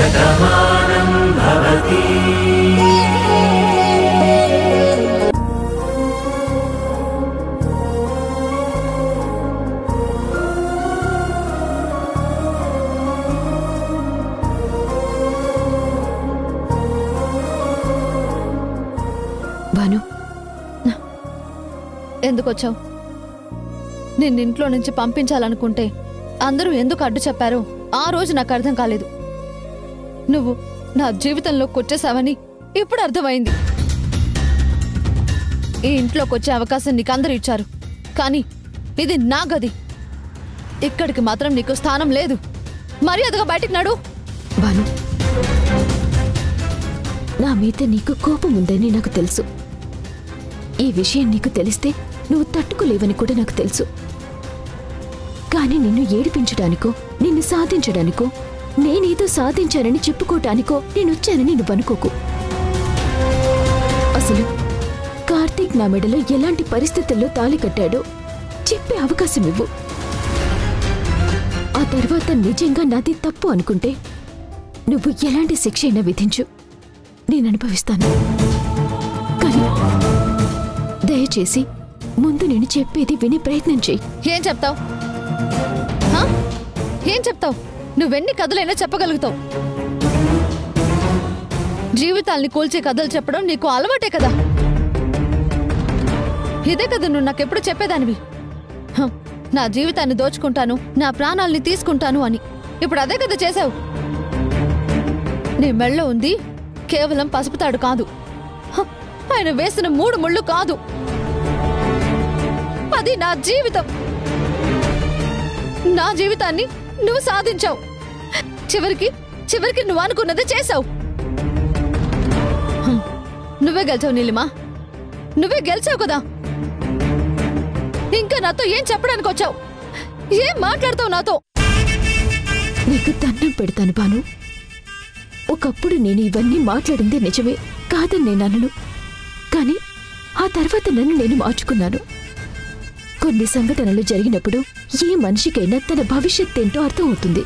శతమానం భవతి భాను, ఎందుకొచ్చావు? నిన్నింట్లో నుంచి పంపించాలనుకుంటే అందరూ ఎందుకు అడ్డు చెప్పారో ఆ రోజు నాకు అర్థం కాలేదు. నువ్వు నా జీవితంలోకి వచ్చేసావని ఇప్పుడు అర్థమైంది. ఈ ఇంట్లోకి వచ్చే అవకాశం నీకు అందరూ ఇచ్చారు, కానీ ఇది నా గది. ఇక్కడికి మాత్రం నీకు స్థానం లేదు. మర్యాదగా బయటికి నడు. భాను, నా మీద నీకు కోపం ఉందని నాకు తెలుసు. ఈ విషయం నీకు తెలిస్తే నువ్వు తట్టుకోలేవని కూడా నాకు తెలుసు. కానీ నిన్ను ఏడిపించడానికో, నిన్ను సాధించడానికో, నేనేదో సాధించానని చెప్పుకోవటానికో నేనొచ్చానని నువ్వు అనుకోకు. అసలు కార్తీక్ నా మెడలో ఎలాంటి పరిస్థితుల్లో తాళి కట్టాడో చెప్పే అవకాశం ఇవ్వు. ఆ తర్వాత నిజంగా నాది తప్పు అనుకుంటే నువ్వు ఎలాంటి శిక్ష అయినా విధించు, నేను అనుభవిస్తాను. కానీ దయచేసి ముందు నేను చెప్పేది వినే ప్రయత్నం చెయ్యి. ఏం చెప్తావు? ఏం చెప్తావు? నువ్వెన్ని కథలైనా చెప్పగలుగుతావు. జీవితాల్ని కూల్చే కథలు చెప్పడం నీకు అలవాటే కదా. ఇదే కదా నువ్వు నాకెప్పుడు చెప్పేదానివి. నా జీవితాన్ని దోచుకుంటాను, నా ప్రాణాల్ని తీసుకుంటాను అని. ఇప్పుడు అదే కదా చేశావు. నీ మెళ్ళో ఉంది కేవలం పసుపుతాడు కాదు, ఆయన వేసిన 3 ముళ్ళు కాదు. అది నా జీవితం. నా జీవితాన్ని నువ్వు సాధించావు. చివరికి నువ్వు అనుకున్నది చేశావు. నువ్వే గెలిచావు నీలిమా, నువ్వే గెలిచావు కదా. ఇంకా నాతో ఏం చెప్పడానికి వచ్చావు? ఏం మాట్లాడతావు నాతో? నీకు దండం పెడతాను భాను. ఒకప్పుడు నేను ఇవన్నీ మాట్లాడిందే నిజమే కాదని నేను అనను. కానీ ఆ తర్వాత నన్ను నేను మార్చుకున్నాను. కొన్ని సంఘటనలు జరిగినప్పుడు ఏ మనిషికైనా తన భవిష్యత్ ఏంటో అర్థం అవుతుంది.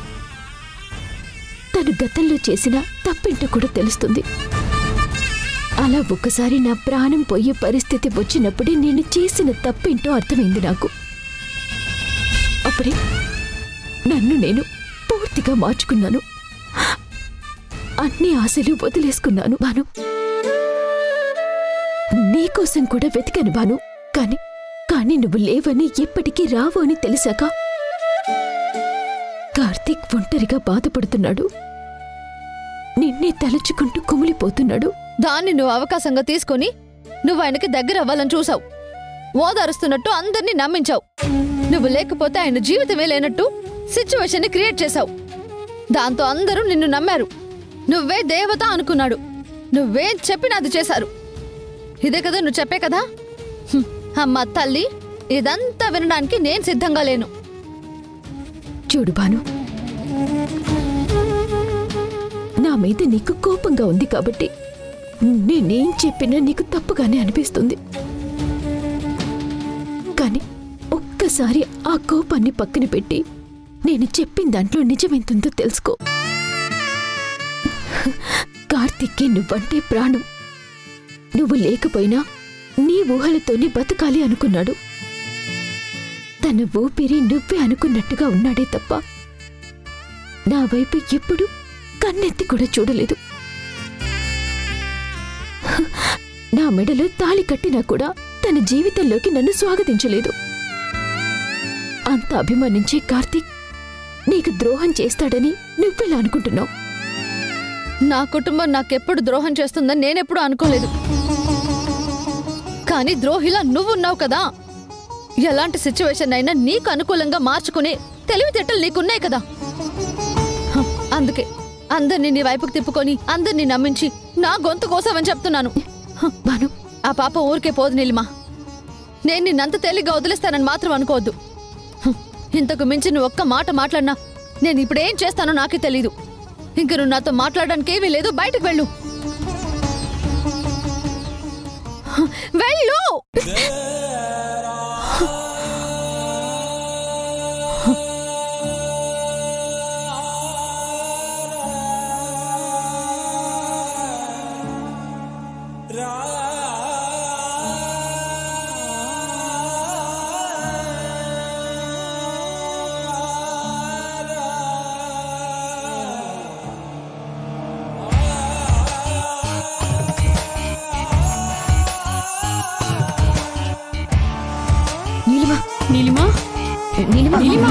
తను గతంలో చేసిన తప్పేంటో కూడా తెలుస్తుంది. అలా ఒక్కసారి నా ప్రాణం పోయే పరిస్థితి వచ్చినప్పుడే నేను చేసిన తప్పేంటో అర్థమైంది నాకు. అప్పుడే నన్ను నేను పూర్తిగా మార్చుకున్నాను. అన్ని ఆశలు వదిలేసుకున్నాను భాను. నీకోసం కూడా వెతికాను భాను. కానీ నువ్వు లేవని, ఎప్పటికీ రావు అని తెలిసాక కార్తీక్ ఒంటరిగా బాధపడుతున్నాడు. నిన్నే తలుచుకుంటూ కుమిలిపోతున్నాడు. దాన్ని నువ్వు అవకాశంగా తీసుకొని నువ్వు ఆయనకి దగ్గర అవ్వాలని చూసావు. ఓదారుస్తున్నట్టు అందరినీ నమ్మించావు. నువ్వు లేకపోతే ఆయన జీవితమే లేనట్టు సిచ్యువేషన్ ని క్రియేట్ చేశావు. దాంతో అందరూ నిన్ను నమ్మారు. నువ్వే దేవత అనుకున్నాడు. నువ్వేం చెప్పినా అది చేశారు. ఇదే కదా నువ్వు చెప్పే కదా. అమ్మ తల్లి, ఇదంతా వినడానికి నేను సిద్ధంగా లేను. చూడు భాను, నా మీద నీకు కోపంగా ఉంది కాబట్టి నేనేం చెప్పినా నీకు తప్పుగానే అనిపిస్తుంది. కానీ ఒక్కసారి ఆ కోపాన్ని పక్కన పెట్టి నేను చెప్పిన దాంట్లో నిజమెంతుందో తెలుసుకో. కార్తీక్కి నువ్వంటే ప్రాణం. నువ్వు లేకపోయినా నీ ఊహలతోనే బతకాలి అనుకున్నాడు. తన ఊపిరి నువ్వే అనుకున్నట్టుగా ఉన్నాడే తప్ప నా వైపు ఎప్పుడు కన్నెత్తి కూడా చూడలేదు. నా మెడలో తాళి కట్టినా కూడా తన జీవితంలోకి నన్ను స్వాగతించలేదు. అంత అభిమానించే కార్తీక్ నీకు ద్రోహం చేస్తాడని నువ్వెలా అనుకుంటున్నావు? నా కుటుంబం నాకెప్పుడు ద్రోహం చేస్తుందని నేనెప్పుడు అనుకోలేదు. కానీ ద్రోహిలా నువ్వున్నావు కదా. ఎలాంటి సిచ్యువేషన్ అయినా నీకు అనుకూలంగా మార్చుకునే తెలివితేటలు నీకున్నాయి కదా. అందుకే అందరినీ నీ వైపుకు తిప్పుకొని అందరినీ నమ్మించి నా గొంతు కోసావని చెప్తున్నాను. భాను, ఆ పాప ఊరికే పోదు నీలిమా. నేను నిన్నంత తేలిగ్గా వదిలేస్తానని మాత్రం అనుకోవద్దు. ఇంతకు మించి నువ్వు ఒక్క మాట మాట్లాడినా నేను ఇప్పుడేం చేస్తానో నాకే తెలీదు. ఇంక నువ్వు నాతో మాట్లాడడానికి ఏమీ లేదు. బయటకు వెళ్ళు. వెళ్ళు. నీలిమా నీలిమా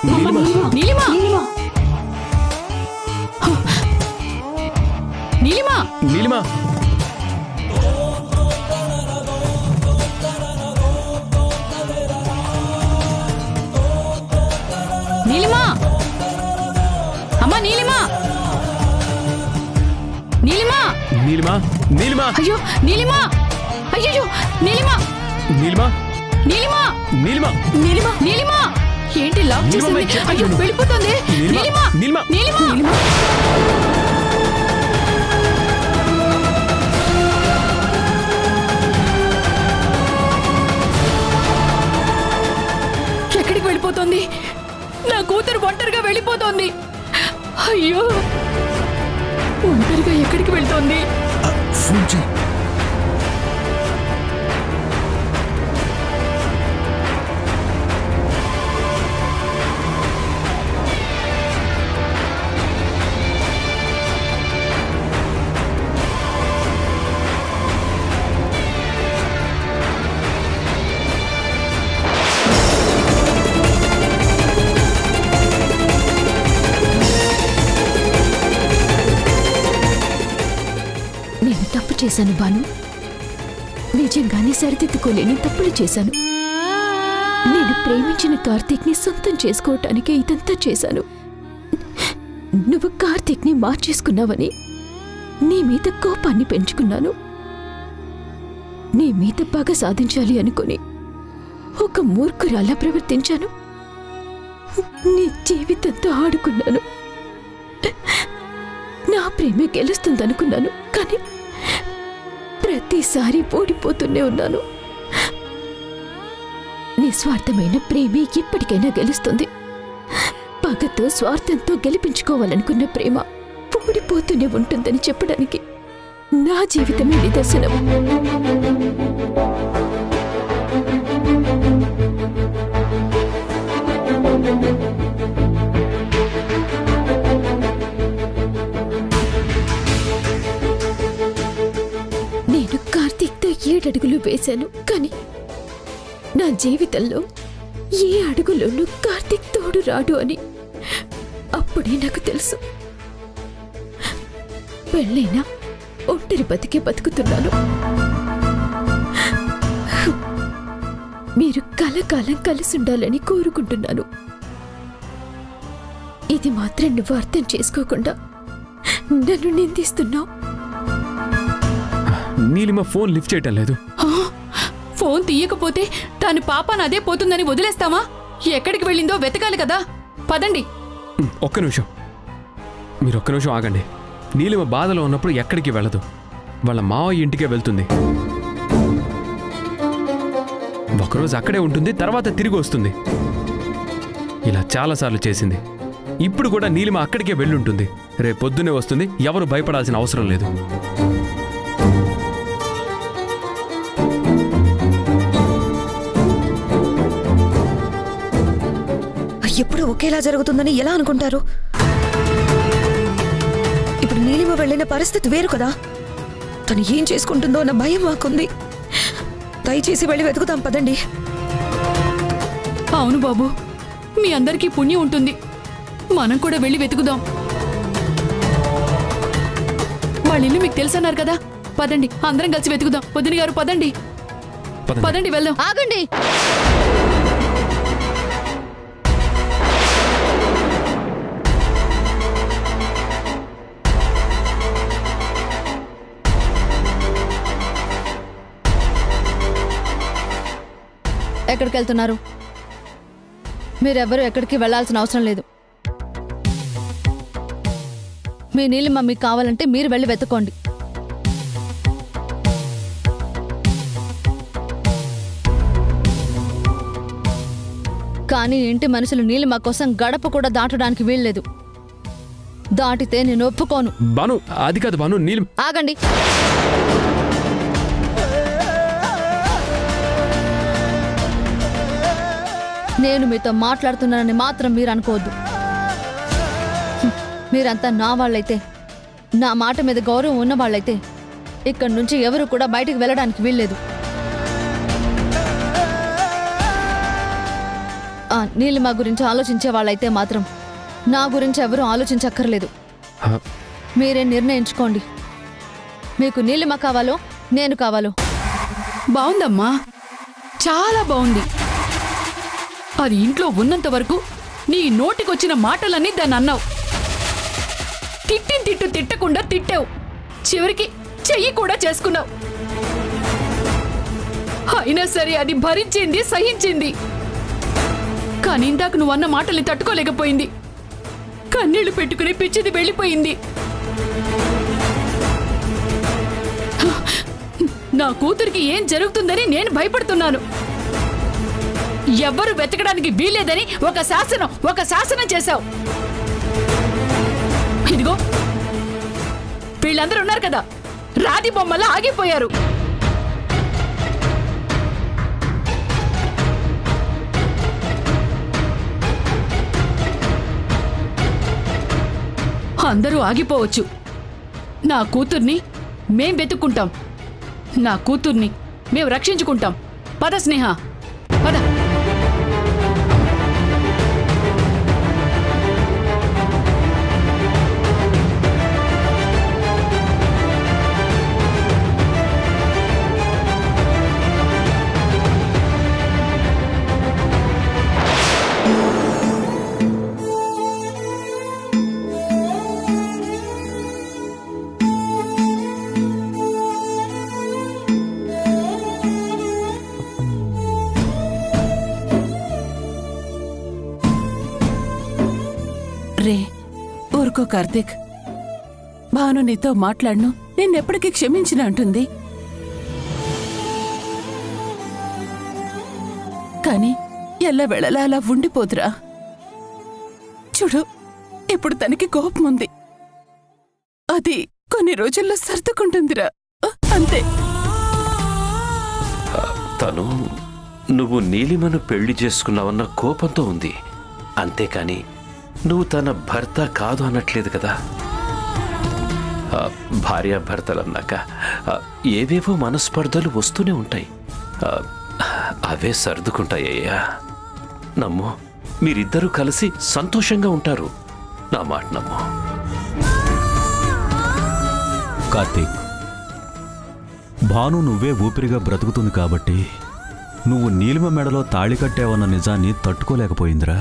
నీలిమా నీలిమా నీలిమా నీలిమా నీలిమా అమ్మా నీలిమా నీలిమా నీలిమా నీలిమా అయ్యో నీలిమా అయ్యో నీలిమా నీలిమా నీలిమా నీలిమా నీలిమా నీలిమా ఏంటి లాక్ చేసింది అయ్యో వెళ్ళిపోతుంది నీలిమా నీలిమా నీలిమా నీలిమా ఎక్కడికి వెళ్ళిపోతుంది నా కూతురు ఒంటరిగా వెళ్ళిపోతోంది అయ్యో ఒంటరిగా ఎక్కడికి వెళ్తోంది ఫోన్ చేయి నేను తప్పు చేశాను బాను. నిజంగానే సరిదిద్దుకోలేని తప్పులు చేశాను. నేను ప్రేమించిన కార్తీక్ని సొంతం చేసుకోవటానికే ఇదంతా చేశాను. నువ్వు కార్తీక్ని మార్చేసుకున్నావని నీ మీద కోపాన్ని పెంచుకున్నాను. నీ మీద పగ సాధించాలి అనుకుని ఒక మూర్ఖురాలా ప్రవర్తించాను. నీ జీవితంతో ఆడుకున్నాను. నా ప్రేమే గెలుస్తుందనుకున్నాను, కానీ ప్రతిసారి ఓడిపోతూనే ఉన్నాను. నిస్వార్థమైన ప్రేమే ఎప్పటికైనా గెలుస్తుంది. పగతో స్వార్థంతో గెలిపించుకోవాలనుకున్న ప్రేమ ఓడిపోతూనే ఉంటుందని చెప్పడానికి నా జీవితమే నిదర్శనం. నేను కార్తీక్తో 7 అడుగులు వేశాను, కానీ నా జీవితంలో ఏ అడుగులోనూ కార్తీక్ తోడు రాడు అని అప్పుడే నాకు తెలుసు. పెళ్ళైనా ఒంటరి బతికే బతుకుతున్నాను. మీరు కలకాలం కలిసి ఉండాలని కోరుకుంటున్నాను. ఇది మాత్రం నువ్వు అర్థం చేసుకోకుండా నన్ను నిందిస్తున్నావు. నీలిమా ఫోన్ లిఫ్ట్ చేయటం లేదు. ఫోన్ తీయకపోతే దాని పాపాన అదే పోతుందని వదిలేస్తామా? ఎక్కడికి వెళ్ళిందో వెతకాలి కదా. పదండి. ఒక్క నిమిషం, మీరు ఒక్క నిమిషం ఆగండి. నీలిమ బాధలో ఉన్నప్పుడు ఎక్కడికి వెళ్ళదు, వాళ్ళ మావయ్య ఇంటికే వెళ్తుంది. ఒకరోజు అక్కడే ఉంటుంది, తర్వాత తిరిగి వస్తుంది. ఇలా చాలాసార్లు చేసింది. ఇప్పుడు కూడా నీలిమ అక్కడికే వెళ్ళుంటుంది. రేపు పొద్దునే వస్తుంది. ఎవరు భయపడాల్సిన అవసరం లేదు. ఎప్పుడు ఒకేలా జరుగుతుందని ఎలా అనుకుంటారు? ఇప్పుడు నీలిమ వెళ్ళిన పరిస్థితి వేరు కదా. తను ఏం చేసుకుంటుందో అన్న భయం మాకుంది. దయచేసి వెళ్ళి వెతుకుతాం, పదండి. అవును బాబు, మీ అందరికీ పుణ్యం ఉంటుంది. మనం కూడా వెళ్ళి వెతుకుదాం. వాళ్ళ ఇల్లు మీకు తెలుసన్నారు కదా. పదండి, అందరం కలిసి వెతుకుదాం. వదిన గారు పదండి, పదండి వెళ్దాం. ఆగండి. ఎక్కడికి వెళ్తున్నారు? మీరెవ్వరూ ఎక్కడికి వెళ్లాల్సిన అవసరం లేదు. మీ నీలిమ మీకు కావాలంటే మీరు వెళ్ళి వెతుక్కోండి. కానీ ఇంటి మనుషులు నీలిమ కోసం గడప కూడా దాటడానికి వీల్లేదు. దాటితే నేను ఒప్పుకోను. బాను, అది కాదు బాను. నీలిమ ఆగండి. నేను మీతో మాట్లాడుతున్నానని మాత్రం మీరు అనుకోవద్దు. మీరంతా నా వాళ్ళైతే, నా మాట మీద గౌరవం ఉన్న వాళ్ళైతే ఇక్కడి నుంచి ఎవరు కూడా బయటికి వెళ్ళడానికి వీల్లేదు. నీలిమ గురించి ఆలోచించే వాళ్ళైతే మాత్రం నా గురించి ఎవరూ ఆలోచించక్కర్లేదు. మీరే నిర్ణయించుకోండి. మీకు నీలిమ కావాలో నేను కావాలో. బాగుందమ్మా, చాలా బాగుంది. అది ఇంట్లో ఉన్నంత వరకు నీ నోటికొచ్చిన మాటలన్నీ దాన్ని అన్నావు. తిట్టిన తిట్టకుండా తిట్టావు. చివరికి చెయ్యి కూడా చేసుకున్నావు. అయినా సరే అది భరించింది, సహించింది. కానీ ఇందాక నువ్వు అన్న మాటల్ని తట్టుకోలేకపోయింది. కన్నీళ్లు పెట్టుకుని పిచ్చిది వెళ్ళిపోయింది. నా కూతురికి ఏం జరుగుతుందని నేను భయపడుతున్నాను. ఎవ్వరు వెతకడానికి వీల్లేదని ఒక శాసనం చేశావు. ఇదిగో వీళ్ళందరూ ఉన్నారు కదా, రాతి బొమ్మలా ఆగిపోయారు. అందరూ ఆగిపోవచ్చు. నా కూతుర్ని మేం వెతుక్కుంటాం. నా కూతుర్ని మేము రక్షించుకుంటాం. పద స్నేహ, పద. రే ఊరుకో కార్తీక్. భాను నీతో మాట్లాడను, నిన్నెప్పటికీ క్షమించిన అంటుంది. కాని ఎల్లవేళలా అలా ఉండిపోదురా. చూడు, ఇప్పుడు తనకి కోపం ఉంది. అది కొన్ని రోజుల్లో సర్దుకుంటుందిరా, అంతే. తను నువ్వు నీలిమను పెళ్లి చేసుకున్నావన్న కోపంతో ఉంది, అంతేకాని నువ్వు తన భర్త కాదు అనట్లేదు కదా. భార్యాభర్తలన్నాక ఏవేవో మనస్పర్ధలు వస్తూనే ఉంటాయి. అవే సర్దుకుంటాయ్యా. నమ్ము, మీరిద్దరూ కలిసి సంతోషంగా ఉంటారు. నా మాట నమ్ము. కార్తీక్, భాను నువ్వే ఊపిరిగా బ్రతుకుతుంది కాబట్టి నువ్వు నీలిమ మెడలో తాళి కట్టావన్న నిజాన్ని తట్టుకోలేకపోయిందిరా.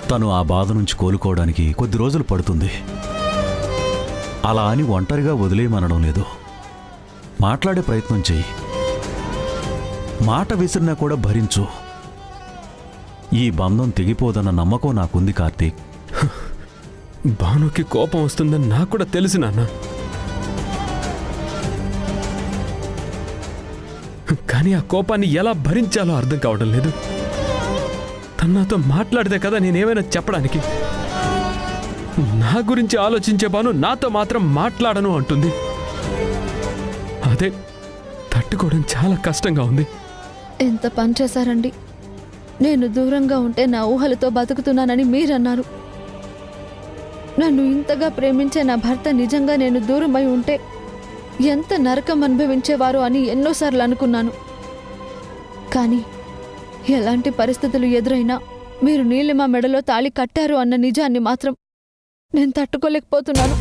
తను ఆ బాధ నుంచి కోలుకోవడానికి కొద్ది రోజులు పడుతుంది. అలా అని ఒంటరిగా వదిలేయమనడం లేదు. మాట్లాడే ప్రయత్నం చెయ్యి. మాట విసిరినా కూడా భరించు. ఈ బంధం తెగిపోదన్న నమ్మకం నాకుంది కార్తీక్. భానుకి కోపం వస్తుందని నాకు కూడా తెలుసు నాన్న. కానీ ఆ కోపాన్ని ఎలా భరించాలో అర్థం కావడం లేదు. తనతో మాట్లాడితే కదా నేనేమైనా చెప్పడానికి. నా గురించి ఆలోచించే భాను నాతో మాత్రం మాట్లాడను అంటుంది. అదే తట్టుకోవడం చాలా కష్టంగా ఉంది. ఎంత పని చేశారండి. నేను దూరంగా ఉంటే నా ఊహలతో బతుకుతున్నానని మీరన్నారు. నన్ను ఇంతగా ప్రేమించే నా భర్త నిజంగా నేను దూరమై ఉంటే ఎంత నరకం అనుభవించేవారు అని ఎన్నోసార్లు అనుకున్నాను. కానీ ఎలాంటి పరిస్థితులు ఎదురైనా మీరు నీలిమ మెడలో తాళి కట్టారు అన్న నిజాన్ని మాత్రం నేను తట్టుకోలేకపోతున్నాను.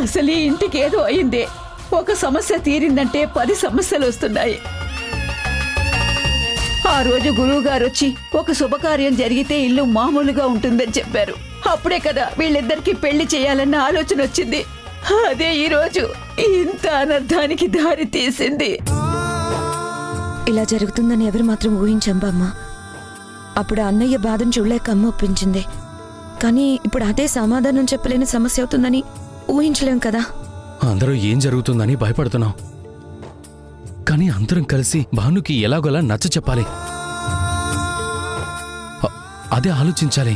అసలు ఈ ఇంటికి ఏదో అయిందే. ఒక సమస్య తీరిందంటే 10 సమస్యలు వస్తున్నాయి. ఆ రోజు గురువు గారు వచ్చి ఒక శుభకార్యం జరిగితే ఇల్లు మామూలుగా ఉంటుందని చెప్పారు. అప్పుడే కదా వీళ్ళిద్దరికి పెళ్లి చేయాలన్న ఆలోచన వచ్చింది. అదే ఈ రోజు ఇంత అనర్థానికి దారి తీసింది. ఇలా జరుగుతుందని ఎవరు మాత్రం ఊహించాం బామ్మ. అప్పుడు అన్నయ్య బాధను చూడలేక అమ్మ ఒప్పించింది. కానీ ఇప్పుడు అదే సమాధానం చెప్పలేని సమస్య అవుతుందని ఊహించలేం కదా. అందరూ ఏం జరుగుతుందని భయపడుతున్నాం. కానీ అందరం కలిసి భానుకి ఎలాగోలా నచ్చ చెప్పాలి. అదే ఆలోచించాలి.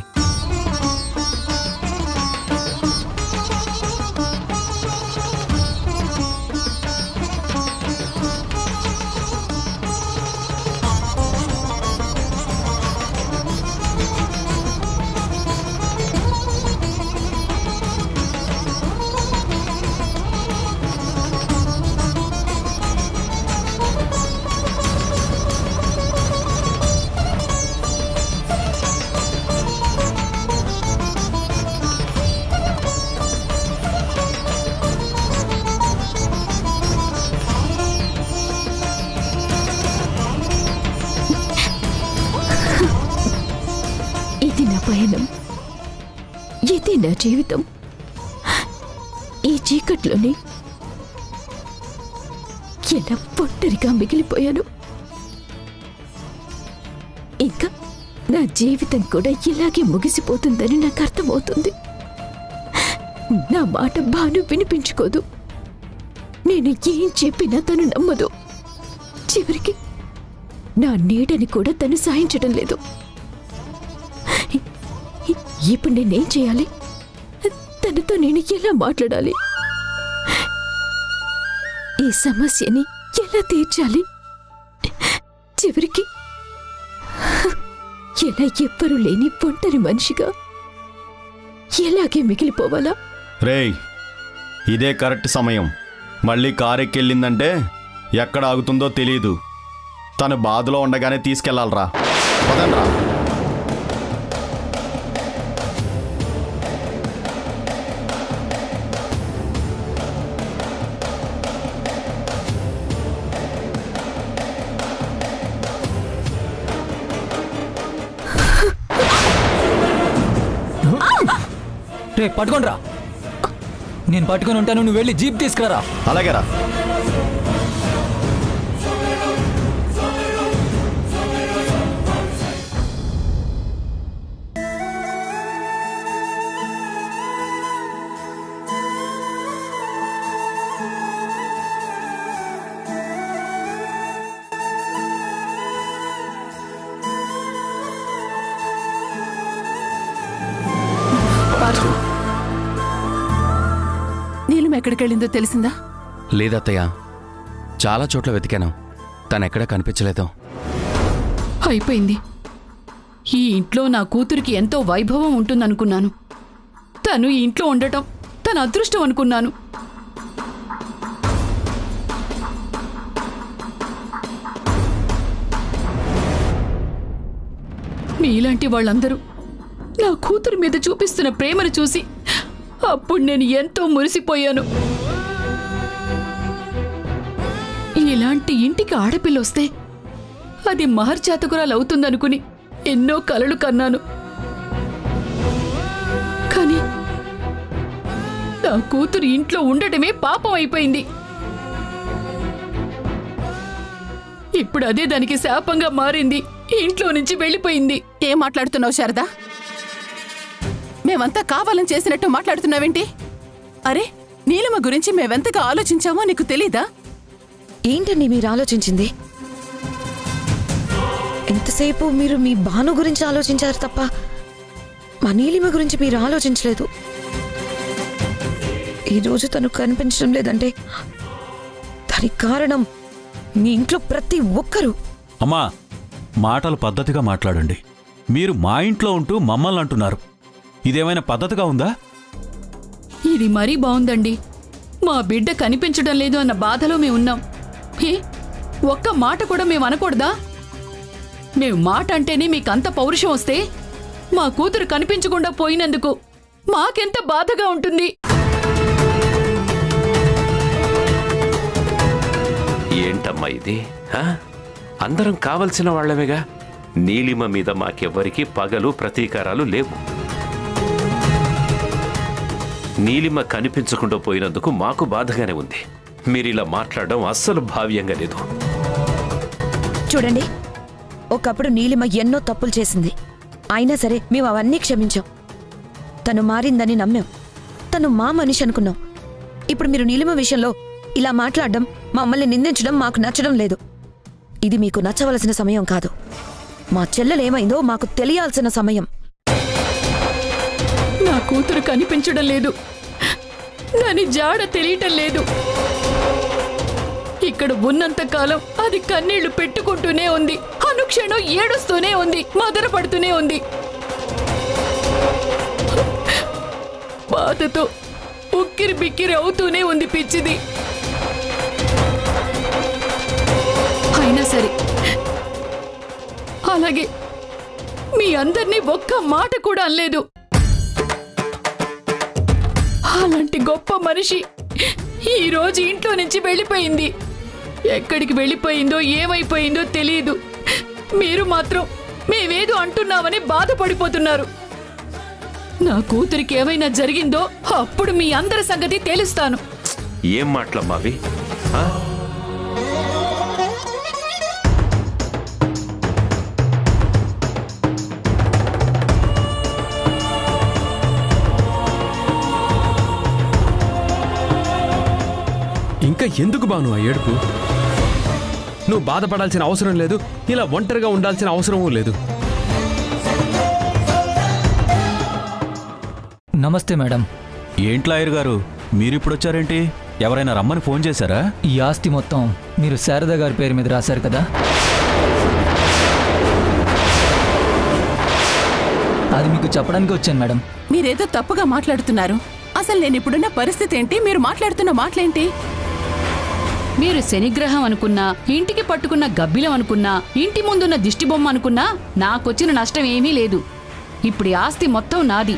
పయనం. ఇది నా జీవితం. ఈ చీకట్లోనే ఎలా ఒంటరిగా మిగిలిపోయాను. ఇంకా నా జీవితం కూడా ఇలాగే ముగిసిపోతుందని నాకు అర్థమవుతుంది. నా మాట భాను వినిపించుకోదు. నేను ఏం చెప్పినా తను నమ్మదు. చివరికి నా నీడని కూడా తను సాయించడం లేదు. ఇప్పుడు నేనేం చేయాలి? తనతో నేను ఎలా మాట్లాడాలి? ఈ సమస్యని ఎలా తీర్చాలి? చివరికి ఎలా ఎవ్వరూ లేని ఒంటరి మనిషిగా ఎలాగే మిగిలిపోవాలా? రేయ్, ఇదే కరెక్ట్ సమయం. మళ్ళీ కారెక్కెళ్ళిందంటే ఎక్కడ ఆగుతుందో తెలీదు. తను బాధలో ఉండగానే తీసుకెళ్లాలరా. పదండ్రా. రే పట్టుకోండిరా. నేను పట్టుకొని ఉంటాను, నువ్వు వెళ్ళి జీప్ తీసుకురా. అలాగేరా. నీలిమ ఎక్కడికెళ్ళిందో తెలిసిందా? లేదత్తయ్య, చాలా చోట్ల వెతికాను, తనెక్కడా కనిపించలేదు. అయిపోయింది. ఈ ఇంట్లో నా కూతురికి ఎంతో వైభవం ఉంటుందనుకున్నాను. తను ఈ ఇంట్లో ఉండటం తన అదృష్టం అనుకున్నాను. మీలాంటి వాళ్ళందరూ నా కూతురు మీద చూపిస్తున్న ప్రేమను చూసి అప్పుడు నేను ఎంతో మురిసిపోయాను. ఇలాంటి ఇంటికి ఆడపిల్లొస్తే అది మహర్జాతకురాలు అవుతుందనుకుని ఎన్నో కలలు కన్నాను. కానీ నా కూతురు ఇంట్లో ఉండటమే పాపం అయిపోయింది. ఇప్పుడు అదే దానికి శాపంగా మారింది. ఇంట్లో నుంచి వెళ్ళిపోయింది. ఏం మాట్లాడుతున్నావు శారదా? మేమంతా కావాలని చేసినట్టు మాట్లాడుతున్నావేంటి? అరే, నీలిమ గురించి మేవెంతగా ఆలోచించామో నీకు తెలీదా? ఏంటండి మీరు ఆలోచించింది? ఎంతసేపు మీరు మీ భాను గురించి ఆలోచించారు తప్ప మా నీలిమ గురించి మీరు ఆలోచించలేదు. ఈరోజు తను కనిపించడం లేదంటే దానికి కారణం మీ ఇంట్లో ప్రతి ఒక్కరూ. అమ్మా, మాటలు పద్ధతిగా మాట్లాడండి. మీరు మా ఇంట్లో ఉంటూ మమ్మల్ని అంటున్నారు. ఇదేమైనా పద్ధతిగా ఉందా? ఇది మరీ బాగుందండి. మా బిడ్డ కనిపించడం లేదు అన్న బాధలో మేము ఉన్నాం. ఒక్క మాట కూడా మేము అనకూడదా? మేము మాట అంటేనే మీకంత పౌరుషం వస్తే మా కూతురు కనిపించకుండా పోయినందుకు మాకెంత బాధగా ఉంటుంది. ఏంటమ్మా ఇది? అందరం కావలసిన వాళ్లమేగా. నీలిమ మీద మాకెవ్వరికి పగలు ప్రతీకారాలు లేవు. నీలిమ కనిపించకుండా పోయినందుకు మాకు బాధగానే ఉంది. మీరిలా మాట్లాడడం అస్సలు భావ్యంగా లేదు. చూడండి, ఒకప్పుడు నీలిమ ఎన్నో తప్పులు చేసింది. అయినా సరే మేము అవన్నీ క్షమించాం. తను మారిందని నమ్మాం. తను మా మనిషి అనుకున్నాం. ఇప్పుడు మీరు నీలిమ విషయంలో ఇలా మాట్లాడడం, మమ్మల్ని నిందించడం మాకు నచ్చడం లేదు. ఇది మీకు నచ్చవలసిన సమయం కాదు. మా చెల్లెలేమైందో మాకు తెలియాల్సిన సమయం. నా కూతురు కనిపించడం లేదు, దాని జాడ తెలియటం లేదు. ఇక్కడ ఉన్నంత కాలం అది కన్నీళ్లు పెట్టుకుంటూనే ఉంది. అనుక్షణం ఏడుస్తూనే ఉంది, మదనపడుతూనే ఉంది. బాధతో ఉక్కిరి బిక్కిరి అవుతూనే ఉంది పిచ్చిది. అయినా సరే అలాగే మీ అందరినీ ఒక్క మాట కూడా అనలేదు. అలాంటి గొప్ప మనిషి ఈ రోజు ఇంట్లో నుంచి వెళ్ళిపోయింది. ఎక్కడికి వెళ్ళిపోయిందో ఏమైపోయిందో తెలియదు. మీరు మాత్రం మేమేదో అంటున్నామని బాధపడిపోతున్నారు. నా కూతురికి ఏమైనా జరిగిందో అప్పుడు మీ అందరి సంగతి తెలుస్తాను. ఏం మాటలమ్మా అవి? ఇంకా ఎందుకు బాను ఆ ఏడుపు? నువ్వు బాధపడాల్సిన అవసరం లేదు, ఇలా ఒంటరిగా ఉండాల్సిన అవసరమూ లేదు. నమస్తే మేడం. ఏంటి లాయర్ గారు మీరిప్పుడు వచ్చారేంటి? ఎవరైనా రమ్మని ఫోన్ చేశారా? ఈ ఆస్తి మొత్తం మీరు శారద గారి పేరు మీద రాశారు కదా, అది మీకు చెప్పడానికి వచ్చాను మేడం. మీరేదో తప్పుగా మాట్లాడుతున్నారు. అసలు నేను ఇప్పుడున్న పరిస్థితి ఏంటి, మీరు మాట్లాడుతున్న మాటలేంటి? మీరు శనిగ్రహం అనుకున్నా, ఇంటికి పట్టుకున్న గబ్బిలం అనుకున్నా, ఇంటి ముందున్న దిష్టిబొమ్మ అనుకున్నా నాకొచ్చిన నష్టం ఏమీ లేదు. ఇప్పుడు ఈ ఆస్తి మొత్తం నాది.